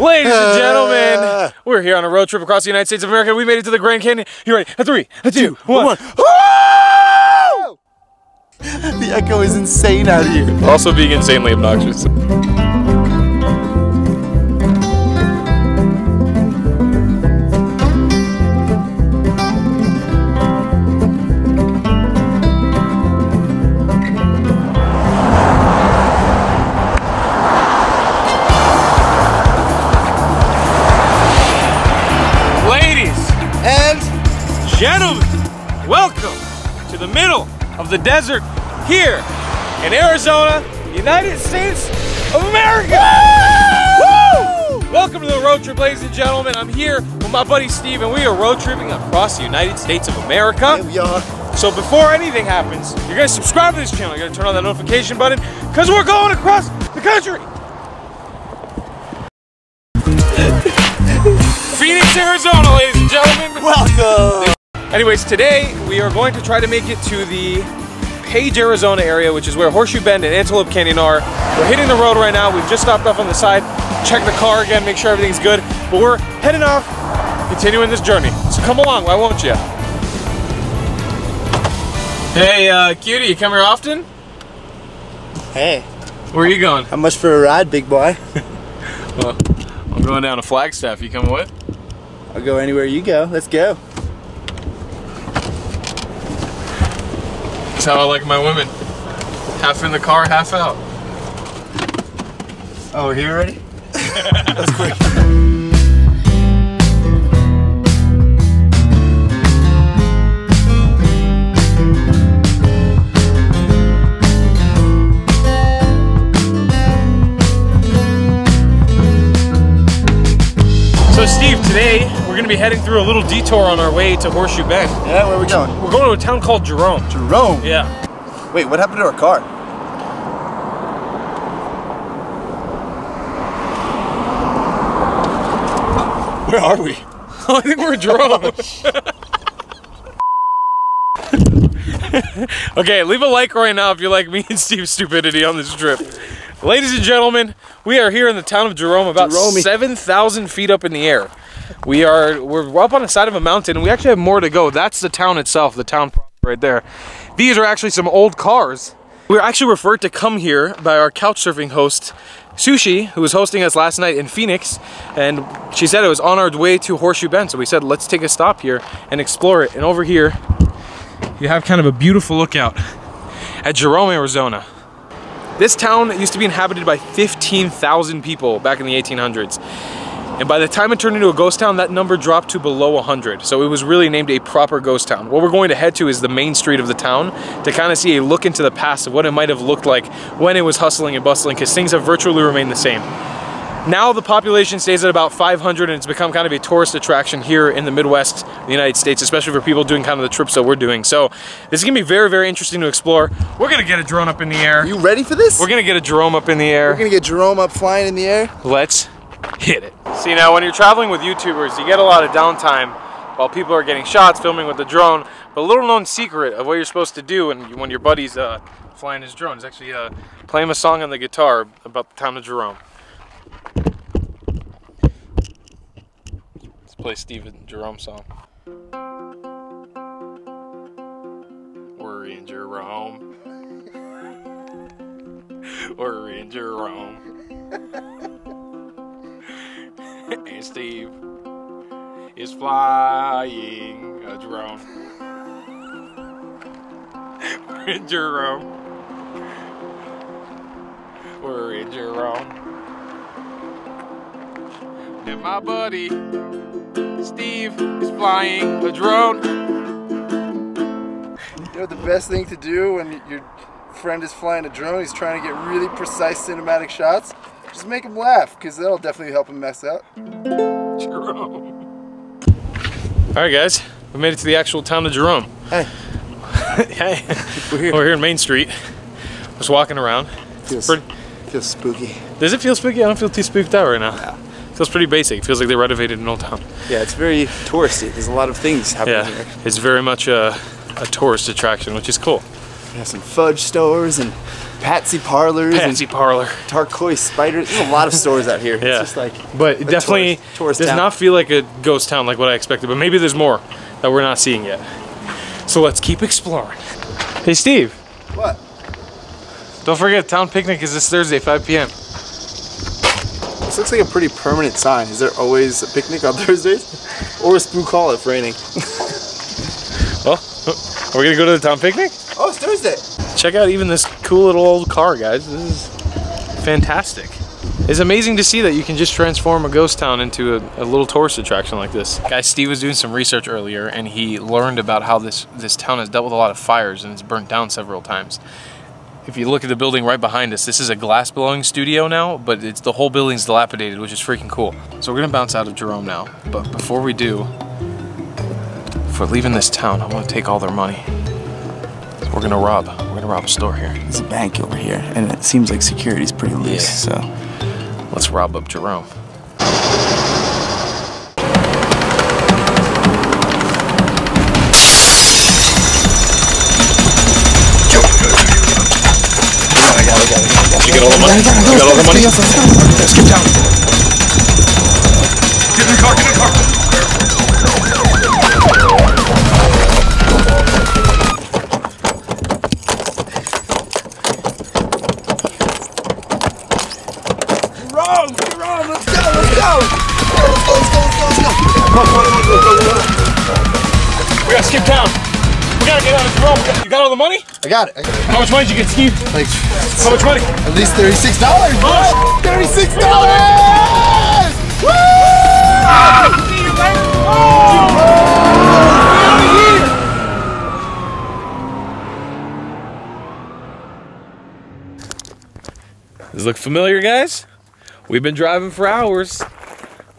Ladies and gentlemen, we're here on a road trip across the United States of America. We made it to the Grand Canyon. You ready? A 3, a 2, 1. Woo! The echo is insane out here. Also being insanely obnoxious. Gentlemen, welcome to the middle of the desert here in Arizona, United States of America. Woo! Welcome to the road trip, ladies and gentlemen. I'm here with my buddy Steve, and we are road tripping across the United States of America. Here we are. So before anything happens, you're gonna subscribe to this channel. You're gonna turn on that notification button because we're going across the country. Phoenix, Arizona, ladies and gentlemen. Welcome. Anyways, today we are going to try to make it to the Page, Arizona area, which is where Horseshoe Bend and Antelope Canyon are. We're hitting the road right now. We've just stopped off on the side, checked the car again, make sure everything's good. But we're heading off, continuing this journey. So come along, why won't you? Hey, cutie, you come here often? Hey. Where are you going? How much for a ride, big boy? Well, I'm going down to Flagstaff. You coming with? I'll go anywhere you go. Let's go. That's how I like my women. Half in the car, half out. Oh, we're here already? That's quick. So Steve, today we're going to be heading through a little detour on our way to Horseshoe Bend. Yeah, where are we going? We're going to a town called Jerome. Jerome? Yeah. Wait, what happened to our car? Where are we? I think we're in Jerome. Okay, leave a like right now if you like me and Steve's stupidity on this trip. Ladies and gentlemen, we are here in the town of Jerome, about 7,000 feet up in the air. We're up on the side of a mountain, and we actually have more to go. That's the town itself, the town right there. These are actually some old cars. We were actually referred to come here by our couch surfing host, Sushi, who was hosting us last night in Phoenix, and she said it was on our way to Horseshoe Bend, so we said let's take a stop here and explore it. And over here, you have kind of a beautiful lookout at Jerome, Arizona. This town used to be inhabited by 15,000 people back in the 1800s. And by the time it turned into a ghost town, that number dropped to below 100. So it was really named a proper ghost town. What we're going to head to is the main street of the town to kind of see a look into the past of what it might have looked like when it was hustling and bustling, because things have virtually remained the same. Now the population stays at about 500, and it's become kind of a tourist attraction here in the Midwest, the United States, especially for people doing kind of the trips that we're doing. So this is gonna be very, very interesting to explore. We're gonna get a drone up in the air. Are you ready for this? We're gonna get a Jerome up in the air. We're gonna get Jerome up flying in the air. Let's hit it. See, now when you're traveling with YouTubers, you get a lot of downtime while people are getting shots, filming with the drone. But a little known secret of what you're supposed to do when your buddy's flying his drone is actually play him a song on the guitar about the town of Jerome. Let's play Steve and Jerome song. We're in Jerome. We're in Jerome. And Steve is flying a drone. We're in Jerome. We're in Jerome. And my buddy Steve is flying a drone. You know the best thing to do when your friend is flying a drone, he's trying to get really precise cinematic shots? Just make him laugh, because that'll definitely help him mess up. Jerome. Alright guys, we made it to the actual town of Jerome. Hey. Hey. We're here in Main Street. Just walking around. Feels spooky. Does it feel spooky? I don't feel too spooked out right now. Yeah. It feels pretty basic. It feels like they renovated an old town. Yeah, it's very touristy. There's a lot of things happening here. It's very much a tourist attraction, which is cool. We have some fudge stores and Patsy parlors. Patsy parlor. Turquoise spiders. There's a lot of stores out here. Yeah. It's just like, but it definitely tourist does town. not feel like a ghost town like what I expected, but maybe there's more that we're not seeing yet. So let's keep exploring. Hey Steve. What? Don't forget, town picnic is this Thursday, 5 p.m. This looks like a pretty permanent sign. Is there always a picnic on Thursdays? Or a spook call if raining? Well, are we gonna go to the town picnic? Oh, it's Thursday. Check out even this cool little old car, guys. This is fantastic. It's amazing to see that you can just transform a ghost town into a little tourist attraction like this. Guys, Steve was doing some research earlier and he learned about how this town has dealt with a lot of fires and it's burnt down several times. If you look at the building right behind us, this is a glass blowing studio now, but the whole building's dilapidated, which is freaking cool. So we're gonna bounce out of Jerome now, but before we do, if we're leaving this town, I want to take all their money. So we're gonna rob a store here. There's a bank over here, and it seems like security's pretty loose, so. Let's rob up Jerome. Did you get all the money? You got all the money? Let's get down. Get in the car, get in the car. Jerome, let's go, let's go! We gotta skip town. We gotta get out of Jerome. You got all the money? I got it. How much money did you get, Steve? Like, how much money? At least $36, bro! $36! Woo! See you later. Does this look familiar, guys? We've been driving for hours.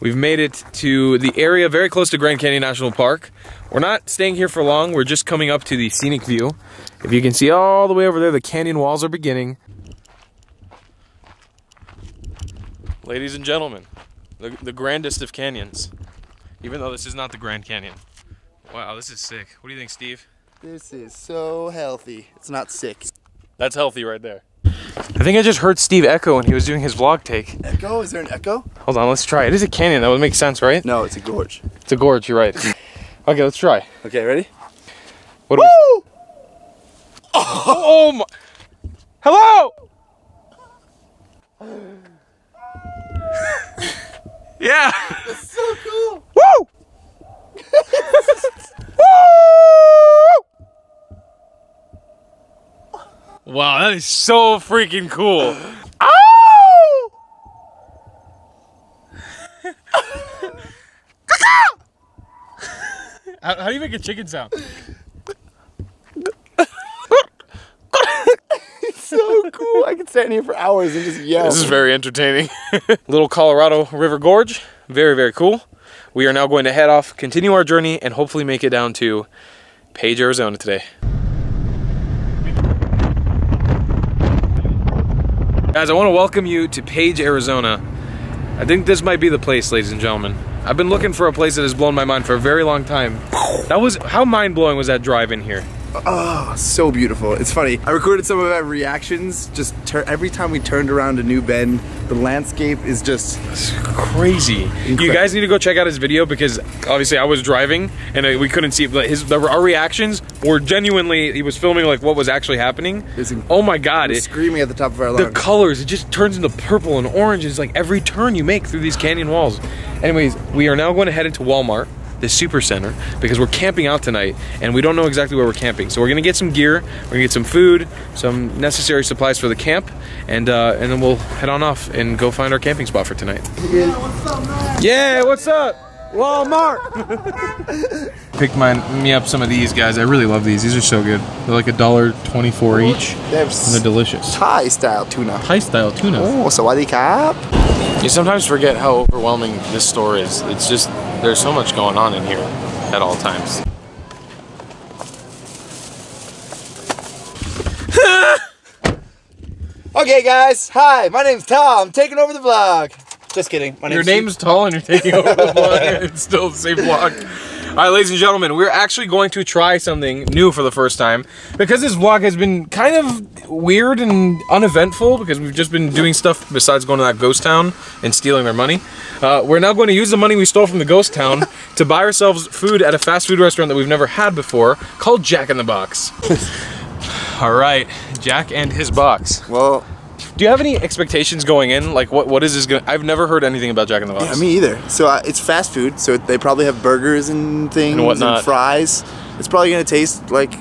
We've made it to the area very close to Grand Canyon National Park. We're not staying here for long. We're just coming up to the scenic view. If you can see all the way over there, the canyon walls are beginning. Ladies and gentlemen, the grandest of canyons. Even though this is not the Grand Canyon. Wow, this is sick. What do you think, Steve? This is so healthy. It's not sick. That's healthy right there. I think I just heard Steve echo when he was doing his vlog take. Echo? Is there an echo? Hold on, let's try. It is a canyon. That would make sense, right? No, it's a gorge. It's a gorge, you're right. Okay, let's try. Okay, ready? What do we... Oh my... Hello! Yeah! That's so cool! Woo! Woo! Wow, that is so freaking cool. Ow! How do you make a chicken sound? It's so cool. I could stand here for hours and just yell. This is very entertaining. Little Colorado River Gorge. Very, very cool. We are now going to head off, continue our journey, and hopefully make it down to Page, Arizona today. Guys, I want to welcome you to Page, Arizona. I think this might be the place, ladies and gentlemen. I've been looking for a place that has blown my mind for a very long time. How mind-blowing was that drive in here? Oh, so beautiful. It's funny. I recorded some of our reactions. Just every time we turned around a new bend, the landscape is just crazy. Incredible. You guys need to go check out his video because obviously I was driving and we couldn't see it, but our reactions were genuinely, he was filming like what was actually happening. Oh my God. Screaming at the top of our lungs. The colors, it just turns into purple and orange. It's like every turn you make through these canyon walls. Anyways, we are now going to head into Walmart, the super center, because we're camping out tonight and we don't know exactly where we're camping. So we're gonna get some gear, we're gonna get some food, some necessary supplies for the camp, and then we'll head on off and go find our camping spot for tonight. Yeah, what's up, man? Yeah, what's up? Walmart! Picked me up some of these, guys. I really love these. These are so good. They're like $1.24 each. And they're delicious. Thai style tuna. Thai style tuna. Oh, sawadee krap. You sometimes forget how overwhelming this store is. It's just, there's so much going on in here at all times. Okay, guys. Hi, my name's Tom. I'm taking over the vlog. Just kidding. Your name's Tall and you're taking over the vlog and it's still the same vlog. right, ladies and gentlemen, we're actually going to try something new for the first time. Because this vlog has been kind of weird and uneventful, because we've just been doing stuff besides going to that ghost town and stealing their money. We're now going to use the money we stole from the ghost town to buy ourselves food at a fast food restaurant that we've never had before, called Jack in the Box. All right, Jack and his box. Well, do you have any expectations going in? Like, what is this gonna? I've never heard anything about Jack in the Box. yeah, me either. So it's fast food, so they probably have burgers and things And whatnot. fries. It's probably gonna taste like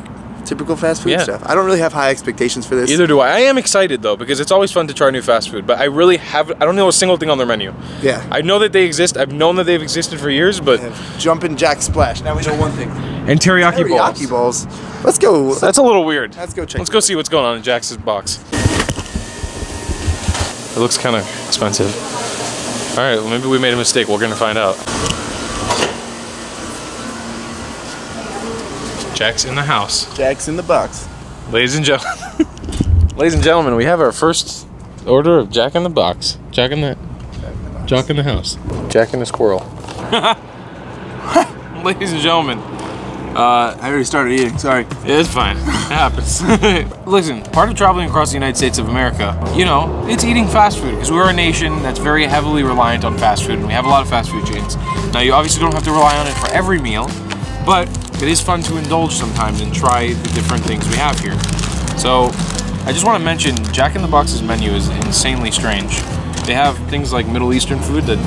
typical fast food stuff. I don't really have high expectations for this. Either do I. I am excited though, because it's always fun to try new fast food, but I don't know a single thing on their menu. Yeah. I know that they exist. I've known that they've existed for years, but Jumpin' Jack Splash. Now we know one thing. and teriyaki balls. Let's go. That's a little weird. Let's go check. Let's go see what's going on in Jack's box. It looks kind of expensive. All right, well, maybe we made a mistake. We're gonna find out. Jack's in the house. Jack's in the box. Ladies and gentlemen, ladies and gentlemen, we have our first order of Jack in the Box. Jack in the house. Jack in the squirrel. Ladies and gentlemen, I already started eating. Sorry. it's fine. It happens. Listen, part of traveling across the United States of America, you know, it's eating fast food, because we're a nation that's very heavily reliant on fast food, and we have a lot of fast food chains. Now, you obviously don't have to rely on it for every meal, but it is fun to indulge sometimes and try the different things we have here. So, I just want to mention, Jack in the Box's menu is insanely strange. They have things like Middle Eastern food that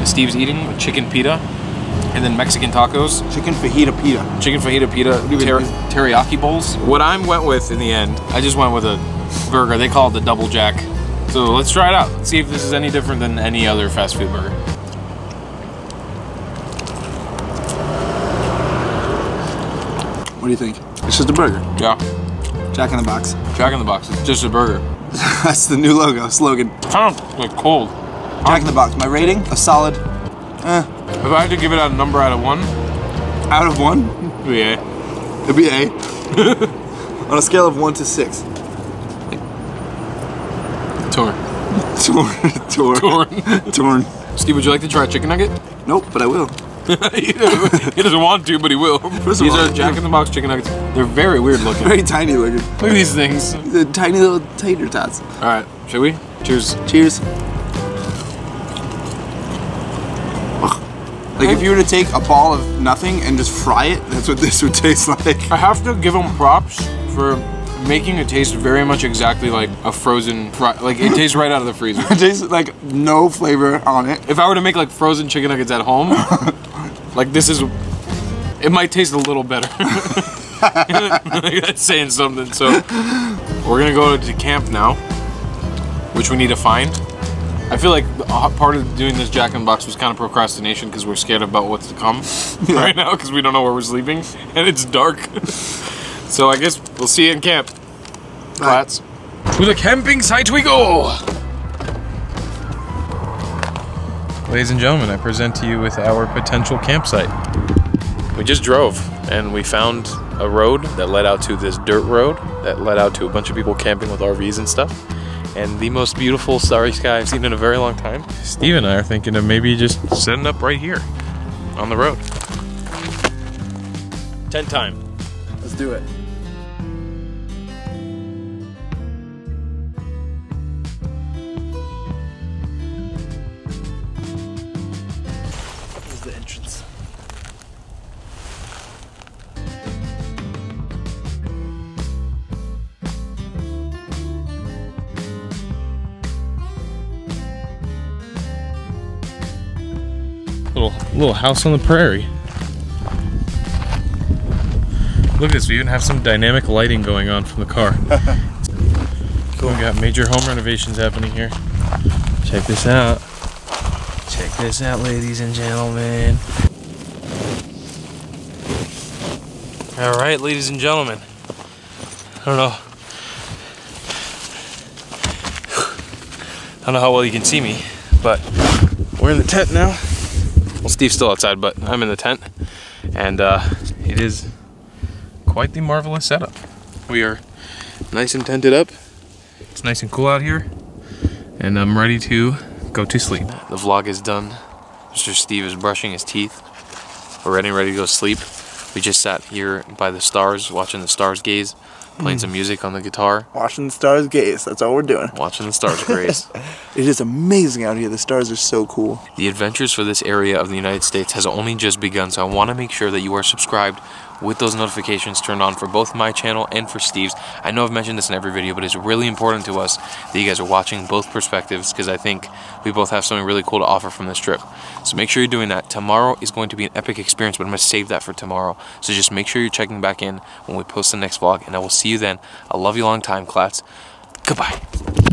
Steve's eating, with chicken pita, and then Mexican tacos. Chicken fajita pita. Chicken fajita pita, teriyaki bowls. What I went with in the end, I just went with a burger. They call it the Double Jack. So let's try it out. Let's see if this is any different than any other fast food burger. What do you think? It's just a burger. Yeah. Jack in the Box. Jack in the Box. It's just a burger. That's the new logo, slogan. Kind of like cold. Jack in the Box. My rating? A solid. If I had to give it a number out of 1, Out of 1? yeah. It'd be A. On a scale of 1 to 6. Torn. Torn. Steve, would you like to try a chicken nugget? Nope, but I will. He doesn't want to, but he will. First of These all, are Jack in the Box chicken nuggets. They're very weird looking. Very tiny looking. Look at these things. The tiny little tater tots. All right, should we? Cheers. Cheers. Like if you were to take a ball of nothing and just fry it, that's what this would taste like. I have to give them props for making it taste very much exactly like a frozen fry. Like it tastes right out of the freezer. It tastes like no flavor on it. If I were to make like frozen chicken nuggets at home, like this is, it might taste a little better. That's saying something. So we're gonna go to camp now, which we need to find. I feel like part of doing this Jack in the Box was kind of procrastination, because we're scared about what's to come right now, because we don't know where we're sleeping and it's dark. So I guess we'll see you in camp. Flats. To the camping site we go! Ladies and gentlemen, I present to you with our potential campsite. We just drove and we found a road that led out to this dirt road that led out to a bunch of people camping with RVs and stuff. And the most beautiful starry sky I've seen in a very long time. Steve and I are thinking of maybe just setting up right here on the road. Tent time. Let's do it. Here's the entrance. Little house on the prairie. Look at this, we even have some dynamic lighting going on from the car. Cool. We got major home renovations happening here. Check this out. Check this out, ladies and gentlemen. All right, ladies and gentlemen. I don't know how well you can see me, but we're in the tent now. Well, Steve's still outside, but I'm in the tent, and it is quite the marvelous setup. We are nice and tented up. It's nice and cool out here, and I'm ready to go to sleep. The vlog is done. Mr. Steve is brushing his teeth. We're getting ready to go sleep. We just sat here by the stars, watching the stars gaze, playing some music on the guitar. Watching the stars gaze, that's all we're doing. Watching the stars gaze. It is amazing out here, the stars are so cool. The adventures for this area of the United States has only just begun, so I want to make sure that you are subscribed with those notifications turned on for both my channel and for Steve's. I know I've mentioned this in every video, but it's really important to us that you guys are watching both perspectives, because I think we both have something really cool to offer from this trip. So make sure you're doing that. Tomorrow is going to be an epic experience, but I'm going to save that for tomorrow. So just make sure you're checking back in when we post the next vlog, and I will see you then. I love you long time, Clats. Goodbye.